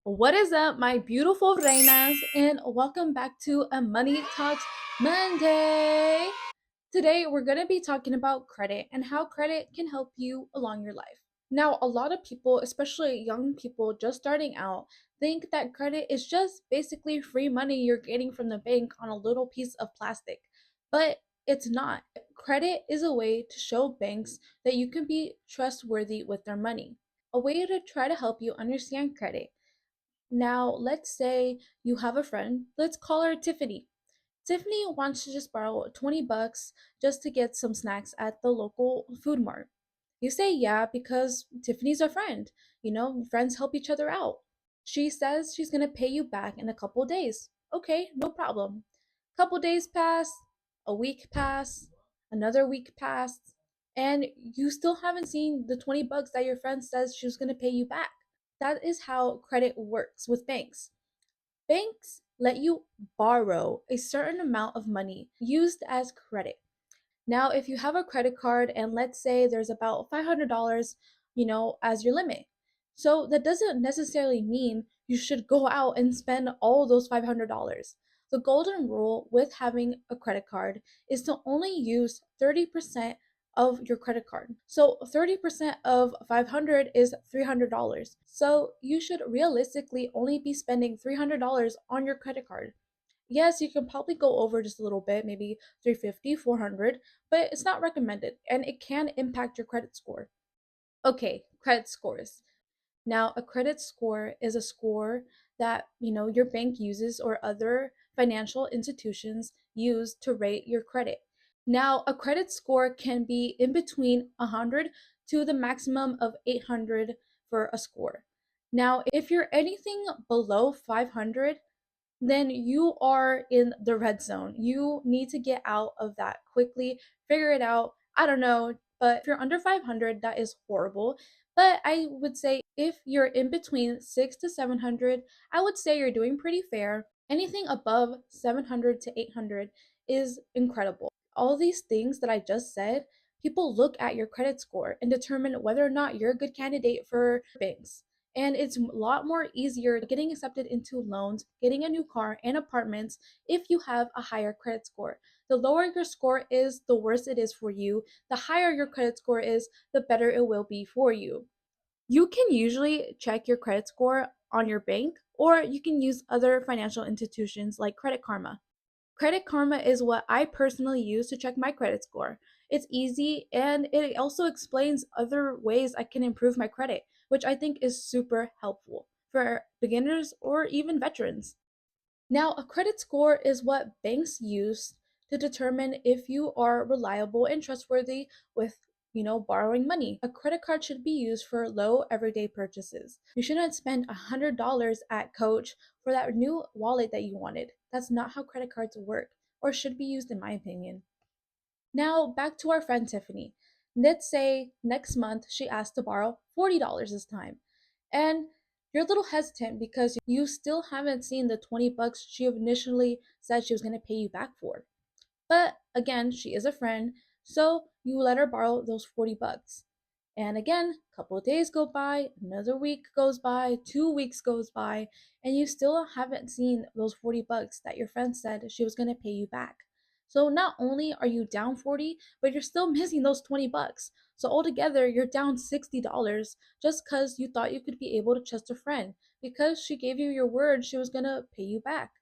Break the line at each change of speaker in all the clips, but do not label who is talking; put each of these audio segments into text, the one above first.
What is up, my beautiful reinas, and welcome back to a Money Talks Monday. Today, we're going to be talking about credit and how credit can help you along your life. Now, a lot of people, especially young people just starting out, think that credit is just basically free money you're getting from the bank on a little piece of plastic, but it's not. Credit is a way to show banks that you can be trustworthy with their money. A way to try to help you understand credit. Now, let's say you have a friend, let's call her Tiffany. Tiffany wants to just borrow 20 bucks just to get some snacks at the local food mart. You say yeah because Tiffany's a friend. Friends help each other out. She says she's going to pay you back in a couple days. Okay, no problem. Couple days pass, a week pass, another week pass, and you still haven't seen the 20 bucks that your friend says she was going to pay you back. That is how credit works with banks. Banks let you borrow a certain amount of money used as credit. Now, if you have a credit card and let's say there's about $500, as your limit. So that doesn't necessarily mean you should go out and spend all those $500. The golden rule with having a credit card is to only use 30% of your credit card. So 30% of 500 is $300. So you should realistically only be spending $300 on your credit card. Yes, you can probably go over just a little bit, maybe 350, 400, but it's not recommended and it can impact your credit score. Okay, credit scores. Now, a credit score is a score that, your bank uses or other financial institutions use to rate your credit. Now, a credit score can be in between 100 to the maximum of 800 for a score. Now, if you're anything below 500, then you are in the red zone. You need to get out of that quickly, figure it out. I don't know, but if you're under 500, that is horrible. But I would say if you're in between 6 to 700, I would say you're doing pretty fair. Anything above 700 to 800 is incredible. All these things that I just said, people look at your credit score and determine whether or not you're a good candidate for banks. And it's a lot more easier getting accepted into loans, getting a new car and apartments if you have a higher credit score. The lower your score is, the worse it is for you. The higher your credit score is, the better it will be for you. You can usually check your credit score on your bank, or you can use other financial institutions like Credit Karma. Credit Karma is what I personally use to check my credit score. It's easy and it also explains other ways I can improve my credit, which I think is super helpful for beginners or even veterans. Now, a credit score is what banks use to determine if you are reliable and trustworthy with borrowing money. A credit card should be used for low everyday purchases. You shouldn't spend $100 at Coach for that new wallet that you wanted. That's not how credit cards work or should be used in my opinion. Now, back to our friend Tiffany. Let's say next month she asked to borrow $40 this time. And you're a little hesitant because you still haven't seen the 20 bucks she initially said she was going to pay you back for. But again, she is a friend, so you let her borrow those 40 bucks. And again, a couple of days go by, another week goes by, 2 weeks goes by, and you still haven't seen those 40 bucks that your friend said she was going to pay you back. So not only are you down 40, but you're still missing those 20 bucks. So altogether, you're down $60 just because you thought you could be able to trust a friend because she gave you your word she was going to pay you back.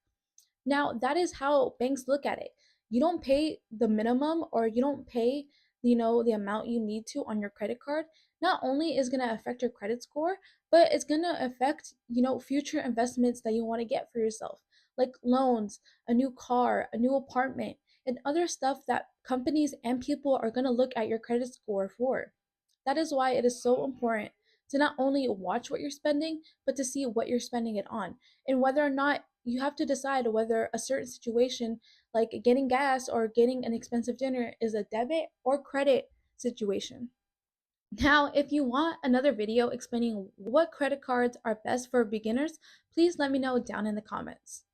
Now, that is how banks look at it. You don't pay the minimum or you don't pay, the amount you need to on your credit card. Not only is going to affect your credit score, but it's going to affect, future investments that you want to get for yourself, like loans, a new car, a new apartment, and other stuff that companies and people are going to look at your credit score for. That is why it is so important to not only watch what you're spending, but to see what you're spending it on and whether or not you have to decide whether a certain situation, like getting gas or getting an expensive dinner, is a debit or credit situation. Now, if you want another video explaining what credit cards are best for beginners, please let me know down in the comments.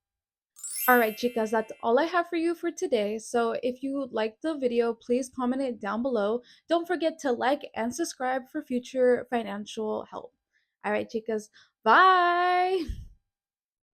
All right, chicas, that's all I have for you for today. So if you liked the video, please comment it down below. Don't forget to like and subscribe for future financial help. All right, chicas, bye.